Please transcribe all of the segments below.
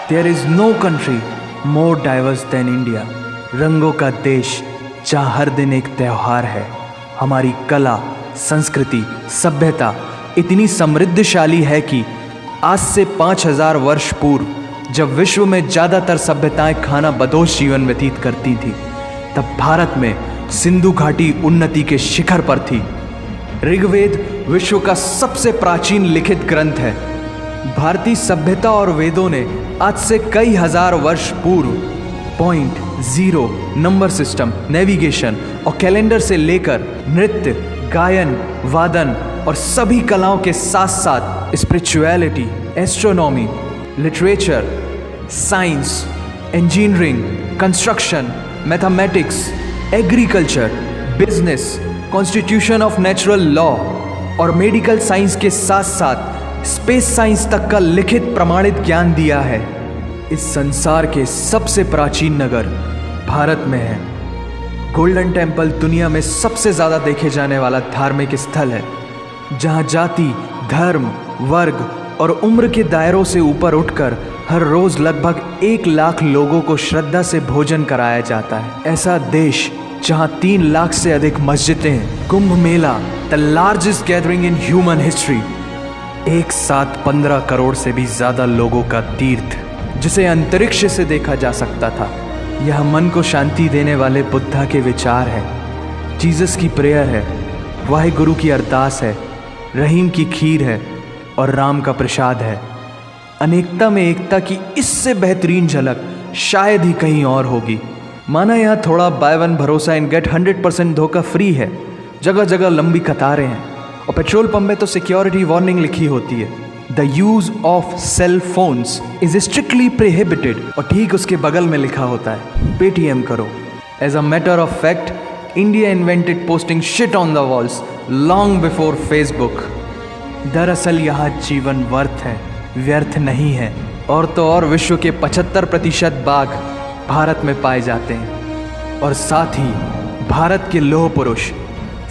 There is no country more diverse than India. रंगों का देश जहाँ हर दिन एक त्योहार है। हमारी कला, संस्कृति, सभ्यता इतनी समृद्धशाली है कि आज से 5000 वर्ष पूर्व जब विश्व में ज़्यादातर सभ्यताएं खाना बदोश जीवन व्यतीत करती थी, तब भारत में सिंधु घाटी उन्नति के शिखर पर थी। ऋग्वेद विश्व का सबसे प्राचीन लिखित ग्रंथ है। भारतीय सभ्यता और वेदों ने आज से कई हजार वर्ष पूर्व point, zero, number system, navigation और कैलेंडर से लेकर नृत्य, गायन, वादन और सभी कलाओं के साथ साथ spirituality, astronomy, literature, science, engineering, construction, mathematics, agriculture, business, constitution of natural law और मेडिकल साइंस के साथ साथ स्पेस साइंस तक का लिखित प्रमाणित ज्ञान दिया है। इस संसार के सबसे प्राचीन नगर भारत में है। गोल्डन टेम्पल दुनिया में सबसे ज़्यादा देखे जाने वाला धार्मिक स्थल है, जहाँ जाति, धर्म, वर्ग और उम्र के दायरों से ऊपर उठकर हर रोज़ लगभग 1 लाख लोगों को श्रद्धा से भोजन कराया जाता है। ऐसा देश जहाँ 3 लाख से अधिक मस्जिदें हैं। Kumbh Mela, the largest gathering in human history, एक साथ 15 करोड़ से भी ज़्यादा लोगों का तीर्थ, जिसे अंतरिक्ष से देखा जा सकता था। यह मन को शांति देने वाले बुद्धा के विचार है, जीसस की प्रेयर है, वाहिगुरु की अरदास है, रहीम की खीर है और राम का प्रसाद है। अनेकता में एकता की इससे बेहतरीन झलक शायद ही कहीं और होगी। माना यहाँ थोड़ा बाय वन भरोसा एंड गेट 100% धोखा फ्री है। जगह जगह लंबी कतारें हैं और पेट्रोल पंप में तो सिक्योरिटी वार्निंग लिखी होती है, the use of cell phones is strictly prohibited, और ठीक उसके बगल में लिखा होता है पेटीएम करो। As a matter of fact, India invented posting shit on the walls long before Facebook. दरअसल यहाँ जीवन वर्थ है, व्यर्थ नहीं है। और तो और विश्व के 75% बाघ भारत में पाए जाते हैं। और साथ ही भारत के लौह पुरुष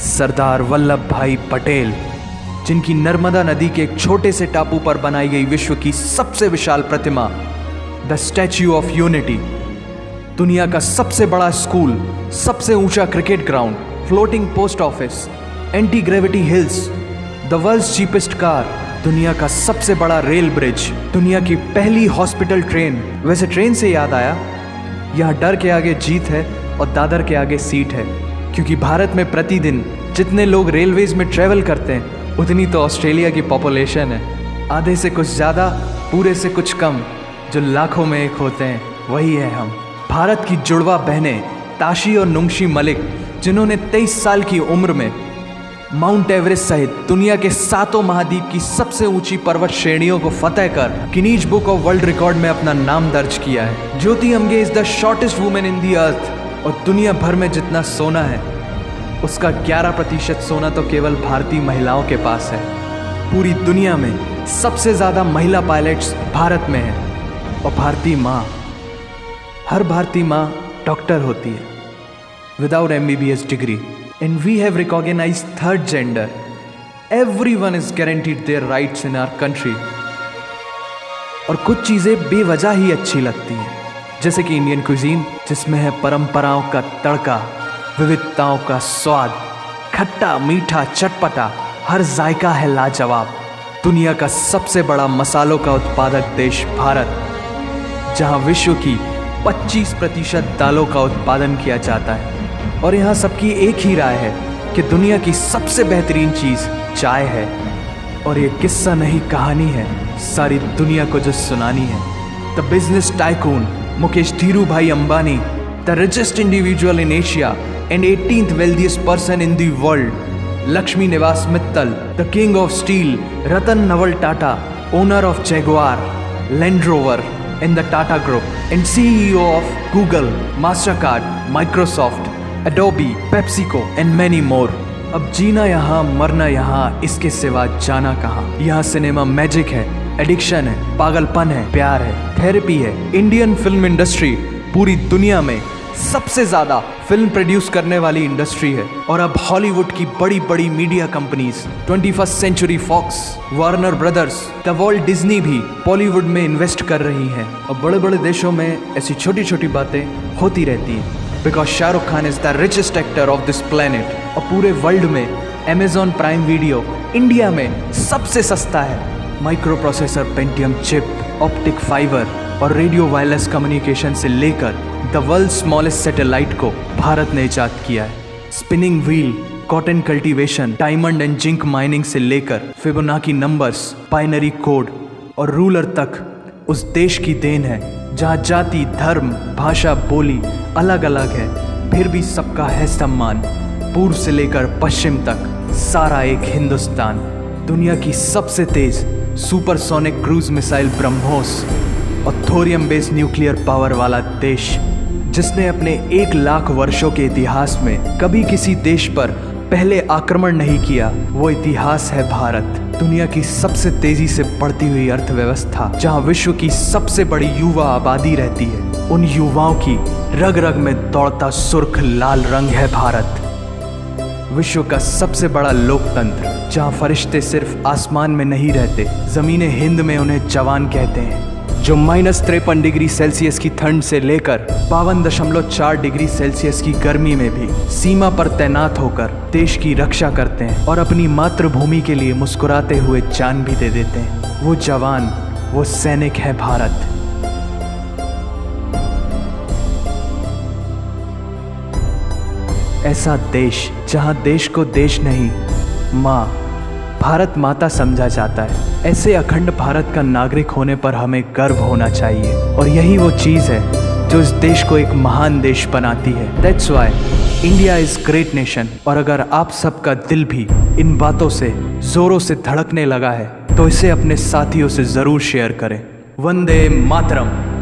सरदार वल्लभ भाई पटेल, जिनकी नर्मदा नदी के एक छोटे से टापू पर बनाई गई विश्व की सबसे विशाल प्रतिमा द स्टैच्यू ऑफ यूनिटी, दुनिया का सबसे बड़ा स्कूल, सबसे ऊंचा cricket ground, floating post office, anti gravity hills, the world's cheapest car, दुनिया का सबसे बड़ा रेल ब्रिज, दुनिया की पहली हॉस्पिटल ट्रेन। वैसे ट्रेन से याद आया, यहाँ डर के आगे जीत है और दादर के आगे सीट है, क्योंकि भारत में प्रतिदिन जितने लोग रेलवेज में ट्रैवल करते हैं उतनी तो ऑस्ट्रेलिया की पॉपुलेशन है। आधे से कुछ ज़्यादा, पूरे से कुछ कम, जो लाखों में एक होते हैं, वही है हम। भारत की जुड़वा बहनें ताशी और नुंगशी मलिक, जिन्होंने 23 साल की उम्र में माउंट एवरेस्ट सहित दुनिया के 7 महाद्वीप की सबसे ऊंची पर्वत श्रेणियों को फतेह कर Guinness book of world record में अपना नाम दर्ज किया है। Jyoti Amge is the shortest women in the earth, और दुनिया भर में जितना सोना है उसका 11% सोना तो केवल भारतीय महिलाओं के पास है। पूरी दुनिया में सबसे ज़्यादा महिला पायलट्स भारत में हैं। और भारतीय माँ, हर भारतीय माँ डॉक्टर होती है without MBBS degree. And we have recognised third gender. Everyone is guaranteed their rights in our country. और कुछ चीज़ें बेवजह ही अच्छी लगती हैं, जैसे कि इंडियन क्विजीन, जिसमें है परंपराओं का तड़का, विविधताओं का स्वाद, खट्टा, मीठा, चटपटा, हर जायका है लाजवाब। दुनिया का सबसे बड़ा मसालों का उत्पादक देश भारत, जहां विश्व की 25% दालों का उत्पादन किया जाता है। और यहाँ सबकी एक ही राय है कि दुनिया की सबसे बेहतरीन चीज़ चाय है। और ये किस्सा नहीं, कहानी है, सारी दुनिया को जो सुनानी है। The business tycoon Mukesh Dhirubhai Ambani, the richest individual in Asia and 18th wealthiest person in the world, Lakshmi Nivas Mittal, the king of steel, Ratan Naval Tata, owner of Jaguar, Land Rover and the Tata Group, and CEO of Google, Mastercard, Microsoft, Adobe, PepsiCo and many more. अब जीना यहाँ, मरना यहाँ, इसके सिवा जाना कहाँ। यहाँ cinema magic है, एडिक्शन है, पागलपन है, प्यार है, थेरेपी है। इंडियन फिल्म इंडस्ट्री पूरी दुनिया में सबसे ज्यादा फिल्म प्रोड्यूस करने वाली इंडस्ट्री है। और अब हॉलीवुड की बड़ी बड़ी media companies 21st century Fox, Warner Brothers, the Walt Disney भी बॉलीवुड में इन्वेस्ट कर रही हैं। और बड़े बड़े देशों में ऐसी छोटी छोटी बातें होती रहती हैं। Because Shahrukh Khan is the richest actor of this planet. और पूरे वर्ल्ड में Amazon प्राइम वीडियो इंडिया में सबसे सस्ता है। Micro processor Pentium chip, optic fibre और रेडियो वायरलेस कम्युनिकेशन से लेकर द वर्ल्ड स्मॉलेस्ट सैटेलाइट को भारत ने इजाद किया है। Spinning wheel, cotton cultivation, diamond and zinc mining से लेकर फिबोनाची नंबर्स, बाइनरी कोड और रूलर तक उस देश की देन है जहाँ जाति, धर्म, भाषा, बोली अलग अलग है, फिर भी सबका है सम्मान। पूर्व से लेकर पश्चिम तक सारा एक हिंदुस्तान। दुनिया की सबसे तेज सुपरसोनिक क्रूज मिसाइल ब्रह्मोस और थोरियम बेस्ड न्यूक्लियर पावर वाला देश, जिसने अपने 1,00,000 वर्षों के इतिहास में कभी किसी देश पर पहले आक्रमण नहीं किया, वो इतिहास है भारत। दुनिया की सबसे तेजी से बढ़ती हुई अर्थव्यवस्था, जहां विश्व की सबसे बड़ी युवा आबादी रहती है, उन युवाओं की रग रग में दौड़ता सुर्ख लाल रंग है भारत। विश्व का सबसे बड़ा लोकतंत्र, जहां फरिश्ते सिर्फ आसमान में नहीं रहते, जमीने हिंद में उन्हें जवान कहते हैं, जो -53 डिग्री सेल्सियस की ठंड से लेकर 52.4 डिग्री सेल्सियस की गर्मी में भी सीमा पर तैनात होकर देश की रक्षा करते हैं और अपनी मातृभूमि के लिए मुस्कुराते हुए जान भी दे देते हैं। वो जवान, वो सैनिक है भारत। ऐसा देश जहां देश को देश नहीं, माँ, भारत माता समझा जाता है। ऐसे अखंड भारत का नागरिक होने पर हमें गर्व होना चाहिए। और यही वो चीज़ है जो इस देश को एक महान देश बनाती है। That's why India is great nation. और अगर आप सबका दिल भी इन बातों से ज़ोरों से धड़कने लगा है, तो इसे अपने साथियों से ज़रूर शेयर करें। वंदे मातरम।